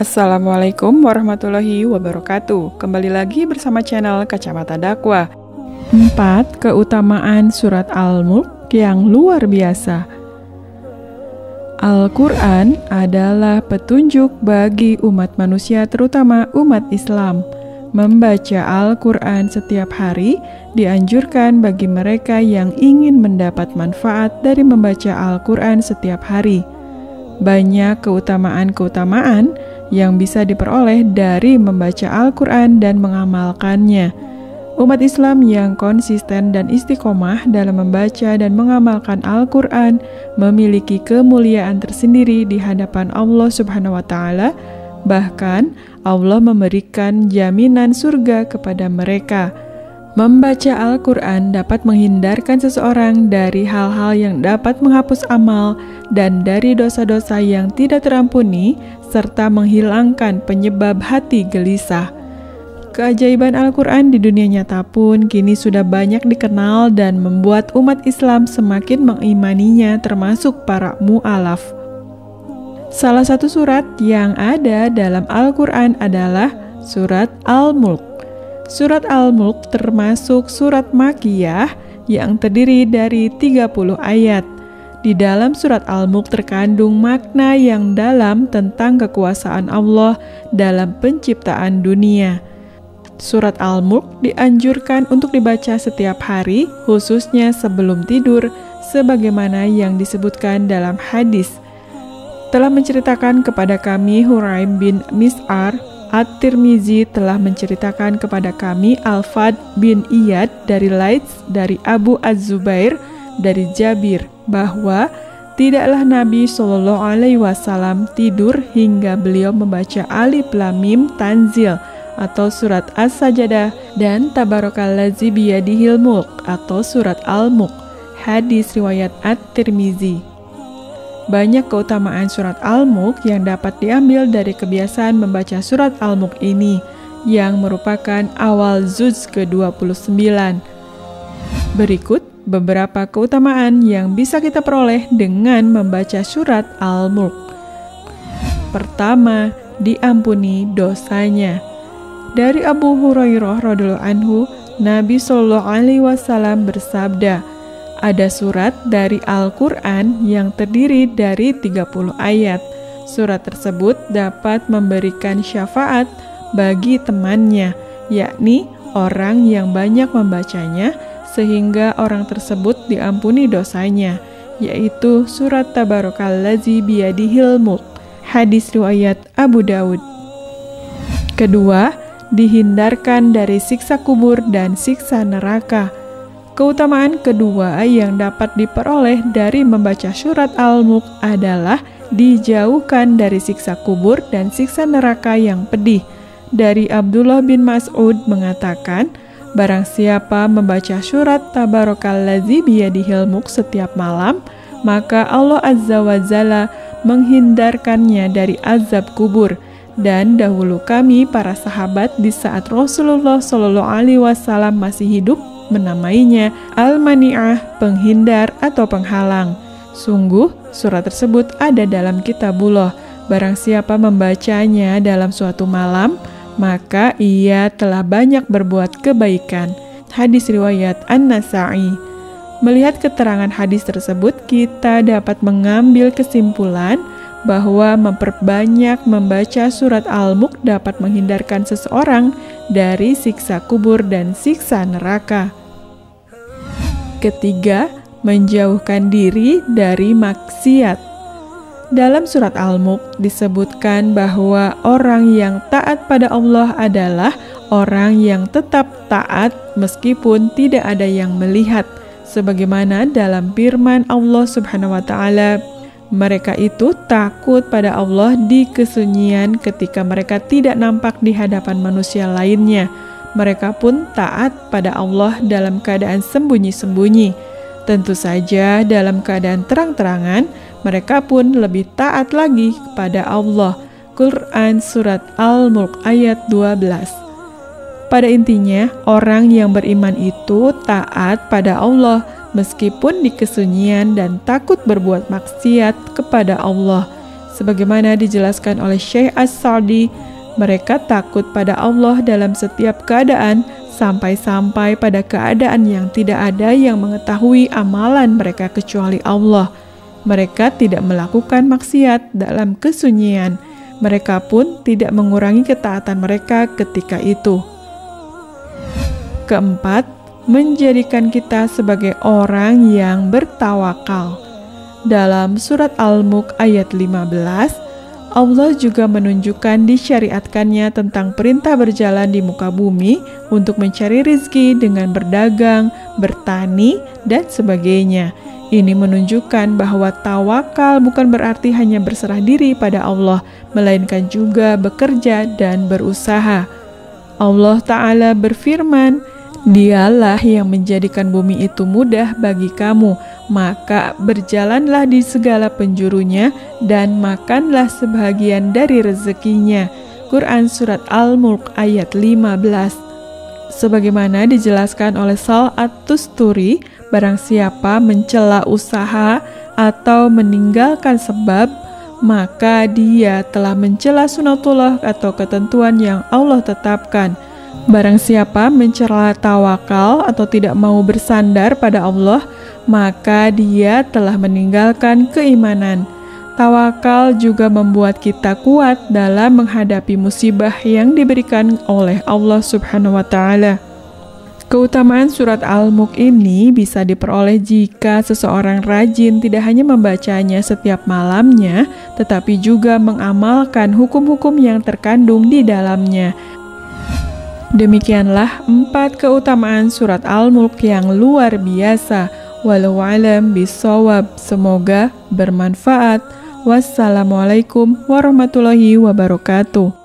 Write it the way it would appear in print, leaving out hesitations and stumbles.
Assalamualaikum warahmatullahi wabarakatuh. Kembali lagi bersama channel Kacamata Dakwah. 4. Keutamaan surat Al-Mulk yang luar biasa. Al-Quran adalah petunjuk bagi umat manusia, terutama umat Islam. Membaca Al-Quran setiap hari dianjurkan bagi mereka yang ingin mendapat manfaat dari membaca Al-Quran setiap hari. Banyak keutamaan-keutamaan yang bisa diperoleh dari membaca Al-Quran dan mengamalkannya. Umat Islam yang konsisten dan istiqomah dalam membaca dan mengamalkan Al-Quran memiliki kemuliaan tersendiri di hadapan Allah Subhanahu wa Ta'ala. Bahkan Allah memberikan jaminan surga kepada mereka. Membaca Al-Quran dapat menghindarkan seseorang dari hal-hal yang dapat menghapus amal dan dari dosa-dosa yang tidak terampuni, serta menghilangkan penyebab hati gelisah. Keajaiban Al-Quran di dunia nyata pun kini sudah banyak dikenal dan membuat umat Islam semakin mengimaninya, termasuk para mu'alaf. Salah satu surat yang ada dalam Al-Quran adalah surat Al-Mulk. Surat Al-Mulk termasuk surat Makkiyah yang terdiri dari 30 ayat. Di dalam surat Al-Mulk terkandung makna yang dalam tentang kekuasaan Allah dalam penciptaan dunia. Surat Al-Mulk dianjurkan untuk dibaca setiap hari, khususnya sebelum tidur, sebagaimana yang disebutkan dalam hadis. Telah menceritakan kepada kami Huraim bin Mis'ar, At-Tirmizi telah menceritakan kepada kami Al-Fad bin Iyad dari Laits, dari Abu Az-Zubair, dari Jabir, bahwa tidaklah Nabi SAW tidur hingga beliau membaca Alif Lam Mim Tanzil atau surat As-Sajadah dan Tabarakallazi biyadihil mulk atau surat Al-Mulk. Hadis riwayat At-Tirmizi. Banyak keutamaan surat Al-Mulk yang dapat diambil dari kebiasaan membaca surat Al-Mulk ini, yang merupakan awal juz ke-29. Berikut beberapa keutamaan yang bisa kita peroleh dengan membaca surat Al-Mulk. Pertama, diampuni dosanya. Dari Abu Hurairah radhiyallahu anhu, Nabi SAW bersabda, ada surat dari Al-Quran yang terdiri dari 30 ayat. Surat tersebut dapat memberikan syafaat bagi temannya, yakni orang yang banyak membacanya, sehingga orang tersebut diampuni dosanya, yaitu surat Tabarakallazi biyadihil mulk. Hadis riwayat Abu Daud. Kedua, dihindarkan dari siksa kubur dan siksa neraka. Keutamaan kedua yang dapat diperoleh dari membaca surat Al-Mulk adalah dijauhkan dari siksa kubur dan siksa neraka yang pedih. Dari Abdullah bin Mas'ud mengatakan, barang siapa membaca surat Tabarakallazi biyadihil mulk setiap malam, maka Allah Azza wa Jalla menghindarkannya dari azab kubur. Dan dahulu kami para sahabat di saat Rasulullah SAW masih hidup menamainya Al-Mani'ah, penghindar atau penghalang. Sungguh surat tersebut ada dalam kitabullah. Barang siapa membacanya dalam suatu malam, maka ia telah banyak berbuat kebaikan. Hadis riwayat An-Nasa'i. Melihat keterangan hadis tersebut, kita dapat mengambil kesimpulan bahwa memperbanyak membaca surat Al-Mulk dapat menghindarkan seseorang dari siksa kubur dan siksa neraka. Ketiga, menjauhkan diri dari maksiat. Dalam surat Al-Mulk disebutkan bahwa orang yang taat pada Allah adalah orang yang tetap taat meskipun tidak ada yang melihat, sebagaimana dalam firman Allah Subhanahu wa Ta'ala, mereka itu takut pada Allah di kesunyian ketika mereka tidak nampak di hadapan manusia lainnya. Mereka pun taat pada Allah dalam keadaan sembunyi-sembunyi. Tentu saja dalam keadaan terang-terangan, mereka pun lebih taat lagi kepada Allah. Quran Surat Al-Mulk ayat 12. Pada intinya, orang yang beriman itu taat pada Allah meskipun di kesunyian dan takut berbuat maksiat kepada Allah. Sebagaimana dijelaskan oleh Syekh As-Sa'di, mereka takut pada Allah dalam setiap keadaan, sampai-sampai pada keadaan yang tidak ada yang mengetahui amalan mereka kecuali Allah. Mereka tidak melakukan maksiat dalam kesunyian. Mereka pun tidak mengurangi ketaatan mereka ketika itu. Keempat, menjadikan kita sebagai orang yang bertawakal. Dalam surat Al-Mulk ayat 15, Allah juga menunjukkan disyariatkannya tentang perintah berjalan di muka bumi untuk mencari rizki dengan berdagang, bertani, dan sebagainya. Ini menunjukkan bahwa tawakal bukan berarti hanya berserah diri pada Allah, melainkan juga bekerja dan berusaha. Allah Ta'ala berfirman, "Dialah yang menjadikan bumi itu mudah bagi kamu, maka berjalanlah di segala penjurunya dan makanlah sebahagian dari rezekinya." Quran Surat Al-Mulk ayat 15. Sebagaimana dijelaskan oleh Sal At-Tusturi, barang siapa mencela usaha atau meninggalkan sebab, maka dia telah mencela sunatullah atau ketentuan yang Allah tetapkan. Barang siapa mencela tawakal atau tidak mau bersandar pada Allah, maka dia telah meninggalkan keimanan. Tawakal juga membuat kita kuat dalam menghadapi musibah yang diberikan oleh Allah Subhanahu wa Ta'ala. Keutamaan surat Al-Mulk ini bisa diperoleh jika seseorang rajin tidak hanya membacanya setiap malamnya, tetapi juga mengamalkan hukum-hukum yang terkandung di dalamnya. Demikianlah 4 keutamaan surat Al-Mulk yang luar biasa. Wallahu a'lam bishawab. Semoga bermanfaat. Wassalamualaikum warahmatullahi wabarakatuh.